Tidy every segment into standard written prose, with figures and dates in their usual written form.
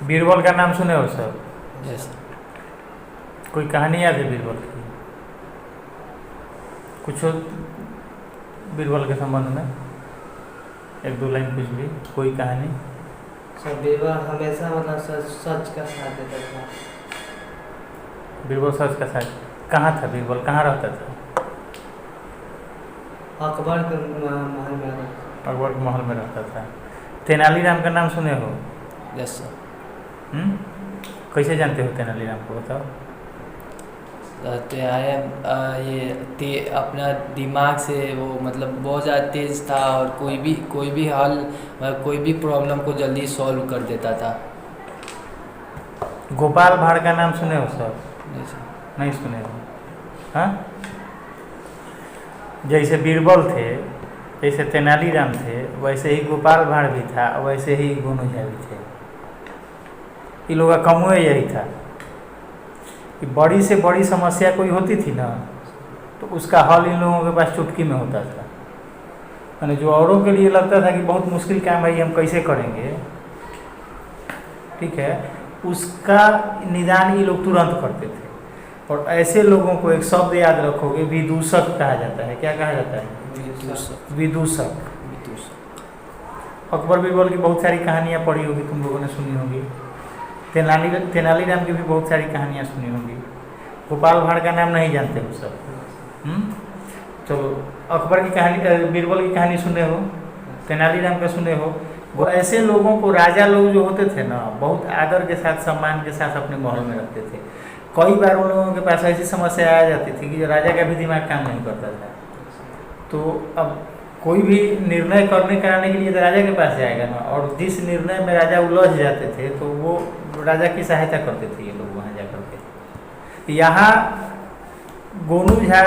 बीरबल का नाम सुने हो सर? यस। कोई कहानी याद है बीरबल की? कुछ हो बीरबल के संबंध में एक दो लाइन कुछ भी, कोई कहानी? सब बीरबल हमेशा मतलब सच का साथ देता था। बीरबल सच का साथ कहाँ था? बीरबल कहाँ रहता था? अकबर के महल में रहता था। अकबर के महल में रहता था। तेनालीराम का नाम सुने हो? Yes sir. कैसे जानते हो तेनालीराम को, बताओ? अपना दिमाग से वो मतलब बहुत ज़्यादा तेज था और कोई भी हल कोई भी प्रॉब्लम को जल्दी सॉल्व कर देता था। गोपाल भाड़ का नाम सुने हो सर? नहीं सर। नहीं सुने हो? हाँ, जैसे बीरबल थे, जैसे तेनालीराम थे, वैसे ही गोपाल भाड़ भी था, वैसे ही गोनू झा भी थे। इन लोगों का कमुए यही था कि बड़ी से बड़ी समस्या कोई होती थी ना, तो उसका हल इन लोगों के पास चुटकी में होता था। यानी जो औरों के लिए लगता था कि बहुत मुश्किल काम है, ये हम कैसे करेंगे, ठीक है, उसका निदान ये लोग तुरंत करते थे। और ऐसे लोगों को एक शब्द याद रखोगे, विदूषक कहा जाता है। क्या कहा जाता है? विदूषक। अकबर बीरबल की बहुत सारी कहानियाँ पढ़ी होगी, तुम लोगों ने सुनी होगी। तेनालीराम की भी बहुत सारी कहानियाँ सुनी होंगी। गोपाल भाड़ का नाम नहीं जानते हो सब? तो अकबर की कहानी, बीरबल की कहानी सुने हो, तेनालीराम का सुने हो। वो ऐसे लोगों को राजा लोग जो होते थे ना, बहुत आदर के साथ सम्मान के साथ अपने महल में रखते थे। कई बार उन लोगों के पास ऐसी समस्या आ जाती थी कि राजा का भी दिमाग काम नहीं करता था। तो अब कोई भी निर्णय कराने के लिए तो राजा के पास जाएगा ना, और जिस निर्णय में राजा उलझ जाते थे तो वो राजा की सहायता करते थे ये लोग वहाँ जा करके। यहाँ गोनू झा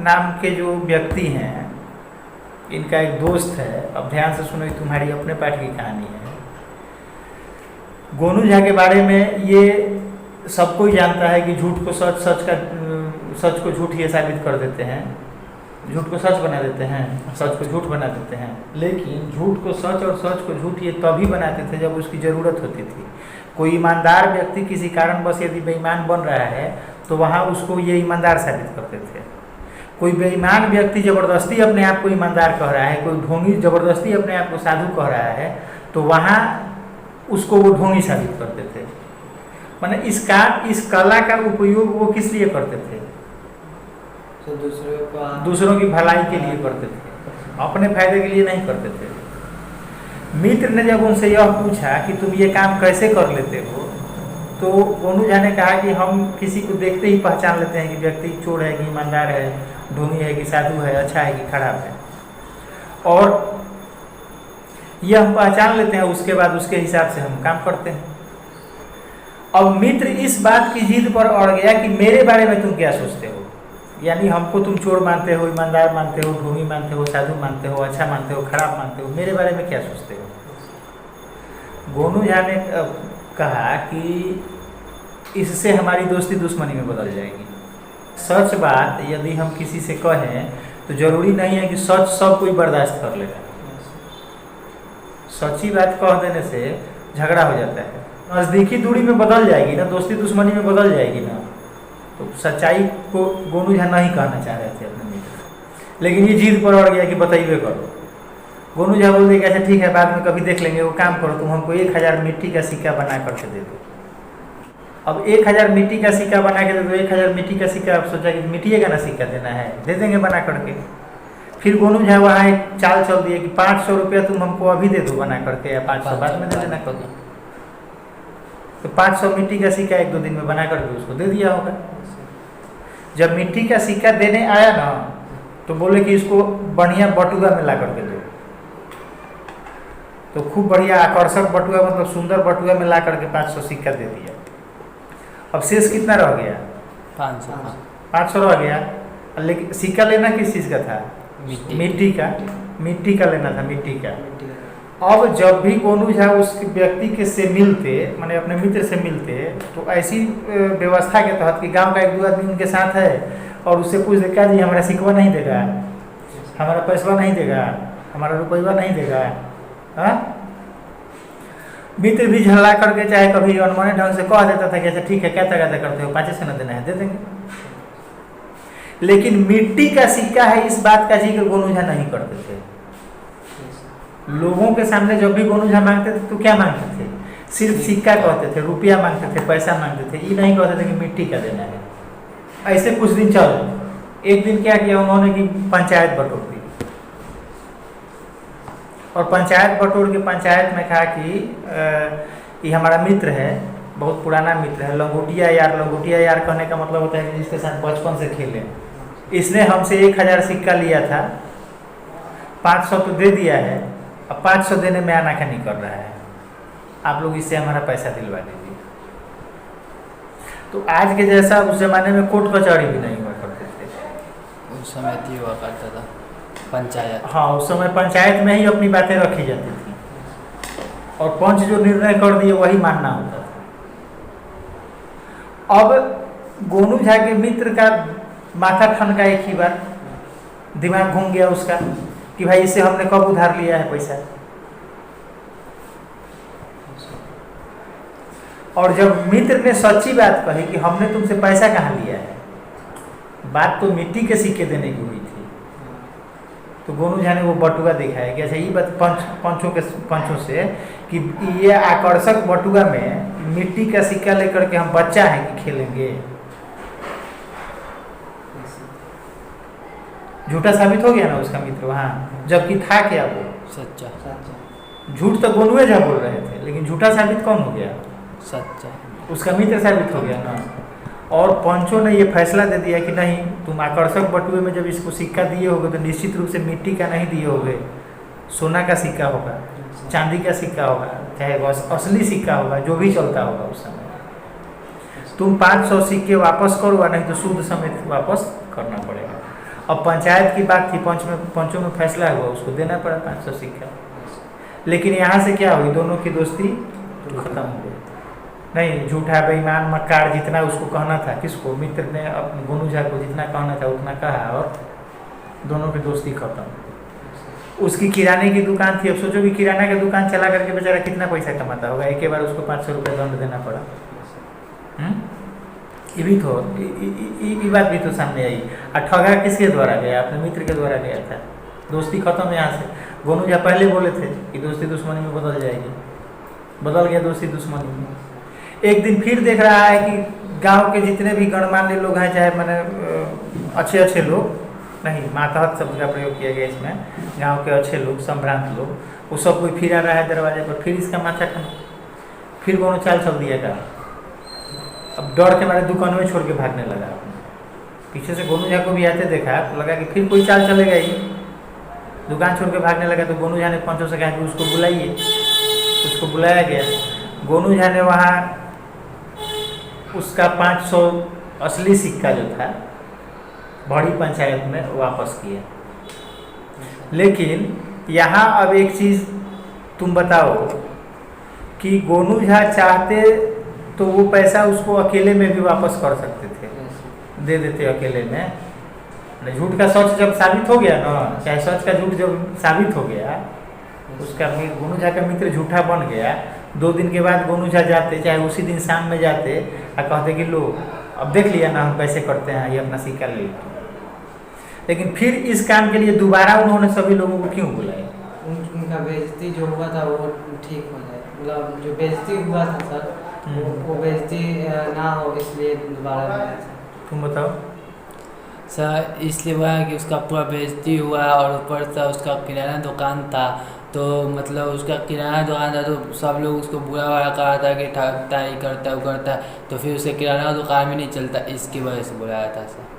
नाम के जो व्यक्ति हैं, इनका एक दोस्त है। अब ध्यान से सुनो, तुम्हारी अपने पाठ की कहानी है। गोनू झा के बारे में ये सब कोई जानता है कि झूठ को सच, सच को झूठ ये साबित कर देते हैं, झूठ को सच बना देते हैं, सच को झूठ बना देते हैं। लेकिन झूठ को सच और सच को झूठ ये तभी बनाते थे जब उसकी ज़रूरत होती थी। कोई ईमानदार व्यक्ति किसी कारणवश यदि बेईमान बन रहा है तो वहाँ उसको ये ईमानदार साबित करते थे। कोई बेईमान व्यक्ति ज़बरदस्ती अपने आप को ईमानदार कह रहा है, कोई ढोंगी ज़बरदस्ती अपने आप को साधु कह रहा है, तो वहाँ उसको वो ढोंगी साबित करते थे। माने इस कला का उपयोग वो किस लिए करते थे? तो दूसरों की भलाई के लिए करते थे, अपने फायदे के लिए नहीं करते थे। मित्र ने जब उनसे यह पूछा कि तुम ये काम कैसे कर लेते हो, तो गोनू झा ने कहा कि हम किसी को देखते ही पहचान लेते हैं कि व्यक्ति चोर है कि ईमानदार है, ढोंगी है कि साधु है, अच्छा है कि खराब है, और यह हम पहचान लेते हैं। उसके बाद उसके हिसाब से हम काम करते हैं। अब मित्र इस बात की जिद पर अड़ गया कि मेरे बारे में तुम क्या सोचते हो, यानी हमको तुम चोर मानते हो, ईमानदार मानते हो, ढोंगी मानते हो, साधु मानते हो, अच्छा मानते हो, खराब मानते हो, मेरे बारे में क्या सोचते हो? गोनू झा ने कहा कि इससे हमारी दोस्ती दुश्मनी में बदल जाएगी। सच बात यदि हम किसी से कहें तो जरूरी नहीं है कि सच सब कोई बर्दाश्त कर लेगा। सच्ची बात कह देने से झगड़ा हो जाता है, नज़दीकी दूरी में बदल जाएगी ना, दोस्ती दुश्मनी में बदल जाएगी ना। तो सच्चाई को गोनू झा नहीं कहना चाह रहे थे अपने मित्र, लेकिन ये जिद पर अड़ गया कि बताइए करो। गोनू झा बोल दिया कि अच्छा ठीक है, बाद में कभी देख लेंगे, वो काम करो, तुम हमको 1000 मिट्टी का सिक्का बना करके दे दो। अब 1000 मिट्टी का सिक्का बना के दे दो। 1000 मिट्टी का सिक्का, आप सोचा कि मिट्टी का ना सिक्का देना है, दे देंगे बना करके। फिर गोनू झा वहाँ एक चाल चल दिए कि 500 रुपया तुम हमको अभी दे दो बना करके, या 500 बाद में दे देना कर दो। तो 500 मिट्टी का सिक्का 1-2 दिन में बना करके उसको दे दिया होगा। जब मिट्टी का सिक्का देने आया ना, तो बोले कि इसको बढ़िया बटुआ में ला करके दो। तो खूब बढ़िया आकर्षक बटुआ, मतलब सुंदर बटुआ में ला करके 500 सिक्का दे दिया। अब शेष कितना रह गया? 500 रह गया। लेकिन सिक्का लेना किस चीज़ का था? मिट्टी का लेना था, मिट्टी का। अब जब भी गोनू झा उस व्यक्ति के से मिलते, माने अपने मित्र से मिलते, तो ऐसी व्यवस्था के तहत कि गांव का 1-2 आदमी उनके साथ है, और उससे पूछ दे क्या जी हमारा सिक्का नहीं देगा, हमारा पैसा नहीं देगा, हमारा रुपया नहीं देगा। हाँ, मित्र भी झल्ला करके चाहे कभी अनमने ढंग से कह देता था कि अच्छा ठीक है क्या तगादा करते हो 500 न देना है दे देंगे। लेकिन मिट्टी का सिक्का है इस बात का जिक्र गोनू झा नहीं करते थे। लोगों के सामने जब भी गोनू झा मांगते थे तो क्या मांगते थे? सिर्फ सिक्का कहते थे, रुपया मांगते थे, पैसा मांगते थे, ये नहीं कहते थे कि मिट्टी का देना है। ऐसे कुछ दिन चल, एक दिन क्या किया उन्होंने कि पंचायत बटोर दी और पंचायत बटोर के पंचायत में कहा कि ये हमारा मित्र है, बहुत पुराना मित्र है, लंगोटिया यार। लंगोटिया यार कहने का मतलब होता है कि जिसके साथ बचपन से खेले। इसने हमसे 1000 सिक्का लिया था, 500 तो दे दिया है, अब 500 देने में आनाकानी कर रहा है, आप लोग इससे हमारा पैसा दिलवा दीजिए। तो आज के जैसा उस जमाने में कोर्ट कचहरी भी नहीं हुआ करते थे। उस समय थी हुआ करता था पंचायत। हाँ, उस समय पंचायत में ही अपनी बातें रखी जाती थी और पंच जो निर्णय कर दिए वही मानना होता था। अब गोनू झा के मित्र का माथा ठनका एक ही बार, दिमाग घूम गया उसका कि भाई इससे हमने कब उधार लिया है पैसा। और जब मित्र ने सच्ची बात कही कि हमने तुमसे पैसा कहाँ लिया है, बात तो मिट्टी के सिक्के देने की हुई थी, तो गोनू झा ने वो बटुआ दिखाया कि अच्छा ये बात पंचों से कि ये आकर्षक बटुआ में मिट्टी का सिक्का लेकर के हम बच्चा है कि खेलेंगे। झूठा साबित हो गया ना उसका मित्र वहाँ, जबकि था क्या वो सच्चा। झूठ तो गोनू झा बोल रहे थे, लेकिन झूठा साबित कौन हो गया? सच्चा उसका मित्र साबित हो गया ना। और पंचों ने ये फैसला दे दिया कि नहीं, तुम आकर्षक बटुए में जब इसको सिक्का दिए होगे तो निश्चित रूप से मिट्टी का नहीं दिए होगे, सोना का सिक्का होगा, चांदी का सिक्का होगा, चाहे असली सिक्का होगा, जो भी चलता होगा उस समय। तुम 500 सिक्के वापस करो, नहीं तो सूद समेत वापस करना पड़ेगा। अब पंचायत की बात थी, पंचों में फैसला हुआ, उसको देना पड़ा 500 सिक्का। लेकिन यहाँ से क्या हुई, दोनों की दोस्ती खत्म हो गई। नहीं, झूठा बेईमान मक्कार जितना उसको कहना था, किसको? मित्र ने अपने गोनू झा को जितना कहना था उतना कहा और दोनों की दोस्ती खत्म। उसकी किराने की दुकान थी, अब सोचो कि किराना की दुकान चला करके बेचारा कितना पैसा कमाता होगा, एक बार उसको 500 रुपये दंड देना पड़ा। ये भी तो ये बात भी तो सामने आई। और ठगा किसके द्वारा गया? अपने मित्र के द्वारा गया था। दोस्ती खत्म यहाँ से। गोनू झा पहले बोले थे कि दोस्ती दुश्मनी में बदल जाएगी, बदल गया दोस्ती दुश्मनी में। एक दिन फिर देख रहा है कि गांव के जितने भी गणमान्य लोग हैं, चाहे मैंने अच्छे लोग नहीं, मातहत शब्द का प्रयोग किया गया इसमें, गांव के अच्छे लोग, संभ्रांत लोग, वो सब कोई फिर आ रहा है दरवाजे पर। फिर इसका माथा ठन, फिर गोनू चाल चल दिएगा। अब डर के मारे दुकान में छोड़ के भागने लगा। पीछे से गोनू झा को भी आते देखा तो लगा कि फिर कोई चाल चलेगा ही, दुकान छोड़ के भागने लगा। तो गोनू झा ने पंचों से कहा कि उसको बुलाइए। उसको बुलाया गया। गोनू झा ने वहाँ उसका 500 असली सिक्का जो था बड़ी पंचायत में वापस किया। लेकिन यहाँ अब एक चीज़ तुम बताओ कि गोनू झा चाहते तो वो पैसा उसको अकेले में भी वापस कर सकते थे, दे देते अकेले में। झूठ का सच जब साबित हो गया ना, चाहे सच का झूठ जब साबित हो गया, उसका गोनू झा का मित्र झूठा बन गया। 2 दिन के बाद गोनू झा जाते, चाहे उसी दिन शाम में जाते और कहते कि लो अब देख लिया ना हम कैसे करते हैं, ये अपना सिक्का ले। लेकिन फिर इस काम के लिए दोबारा उन्होंने सभी लोगों को क्यों बुलाया? उनका बेइज्जती जो हुआ था वो ठीक हो जाए, मतलब जो बेइज्जती हुआ था सर वो बेइज्जती ना हो, इसलिए दोबारा बुलाया। तुम बताओ सर। इसलिए हुआ कि उसका पूरा बेइज्जती हुआ और ऊपर से उसका किराना दुकान था, तो मतलब उसका किराना दुकान था तो सब लोग उसको बुरा भला कहा था कि ठगता ही करता है वो करता है, तो फिर उसे किराना दुकान भी नहीं चलता, इसकी वजह से बुलाया था सर।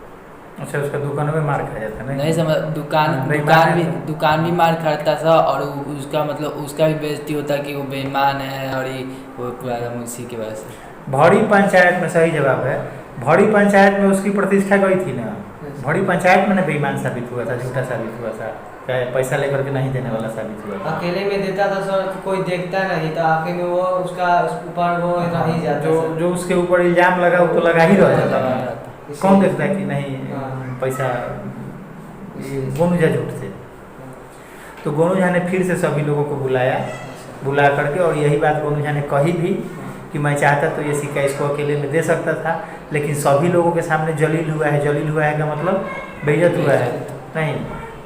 अच्छा, उसका दुकान में मार खाया था? नहीं समझ, दुकान भी मार खाता था और उसका मतलब उसका भी बेइज्जती होता कि वो बेईमान है, और ये वो पूरा उसी की वजह से। भौरी पंचायत में सही जवाब है। भौरी पंचायत में उसकी प्रतिष्ठा गई थी ना। भौरी पंचायत में ना बेईमान साबित हुआ था, झूठा साबित हुआ था, पैसा लेकर के नहीं देने वाला साबित हुआ था। अकेले में देता था सर, कोई देखता नहीं था, आके में वो उसका ऊपर वो रह ही जाता। जो उसके ऊपर इल्जाम लगा वो तो लगा ही रह जाता था। कौन देखता है कि नहीं पैसा, गोनू झा झूठ थे। तो गोनू झा ने फिर से सभी लोगों को बुलाया, बुला करके, और यही बात गोनू झा ने कही भी कि मैं चाहता तो ये सिक्का इसको अकेले में दे सकता था, लेकिन सभी लोगों के सामने जलील हुआ है। जलील हुआ है का मतलब बेइज्जत हुआ है नहीं।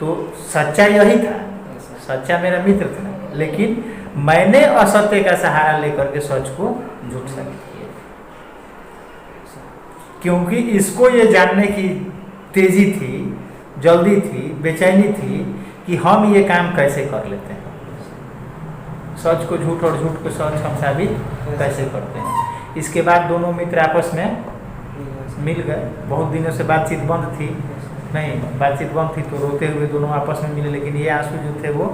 तो सच्चा यही था, सच्चा मेरा मित्र था, लेकिन मैंने असत्य का सहारा लेकर के सच को झूठ साबित किया, क्योंकि इसको ये जानने की तेजी थी, जल्दी थी, बेचैनी थी कि हम ये काम कैसे कर लेते हैं, सच को झूठ और झूठ को सच हम साबित कैसे करते हैं। इसके बाद दोनों मित्र आपस में मिल गए। बहुत दिनों से बातचीत बंद थी, नहीं बातचीत बंद थी, तो रोते हुए दोनों आपस में मिले, लेकिन ये आंसू जो थे वो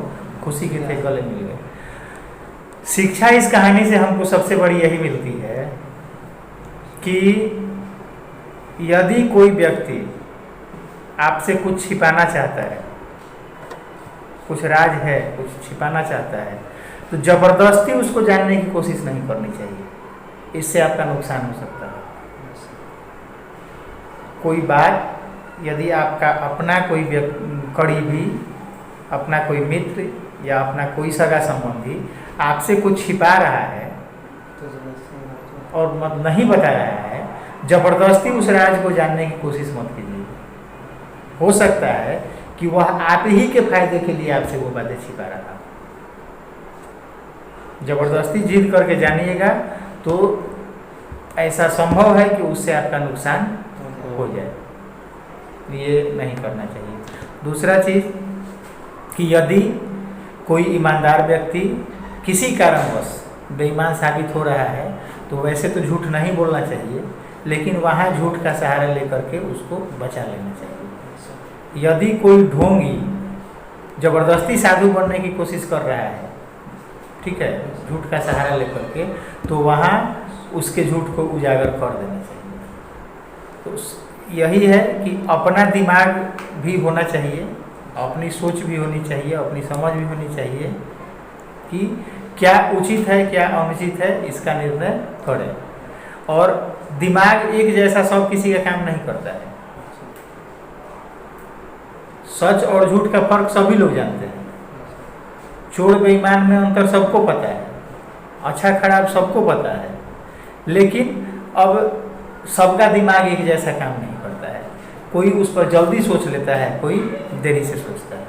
खुशी के थे, गले मिल गए। शिक्षा इस कहानी से हमको सबसे बड़ी यही मिलती है कि यदि कोई व्यक्ति आपसे कुछ छिपाना चाहता है, कुछ राज है, कुछ छिपाना चाहता है, तो जबरदस्ती उसको जानने की कोशिश नहीं करनी चाहिए। इससे आपका नुकसान हो सकता है। कोई बात यदि आपका अपना कोई करीबी, अपना कोई मित्र या अपना कोई सगा संबंधी आपसे कुछ छिपा रहा है और नहीं बता रहा है, जबरदस्ती उस राज को जानने की कोशिश मत कीजिए। हो सकता है कि वह आप ही के फायदे के लिए आपसे वो बातें छिपा रहा हो। जबरदस्ती जिद करके जानिएगा तो ऐसा संभव है कि उससे आपका नुकसान हो जाए, ये नहीं करना चाहिए। दूसरा चीज़ कि यदि कोई ईमानदार व्यक्ति किसी कारणवश बेईमान साबित हो रहा है तो वैसे तो झूठ नहीं बोलना चाहिए, लेकिन वहाँ झूठ का सहारा लेकर के उसको बचा लेना चाहिए। यदि कोई ढोंगी जबरदस्ती साधु बनने की कोशिश कर रहा है, ठीक है, झूठ का सहारा लेकर के, तो वहाँ उसके झूठ को उजागर कर देना चाहिए। तो यही है कि अपना दिमाग भी होना चाहिए, अपनी सोच भी होनी चाहिए, अपनी समझ भी होनी चाहिए कि क्या उचित है क्या अनुचित है, इसका निर्णय करें। और दिमाग एक जैसा सब किसी का काम नहीं करता है। सच और झूठ का फर्क सभी लोग जानते हैं। चोर बेईमान में अंतर सबको पता है, अच्छा खराब सबको पता है, लेकिन अब सबका दिमाग एक जैसा काम नहीं करता है। कोई उस पर जल्दी सोच लेता है, कोई देरी से सोचता है।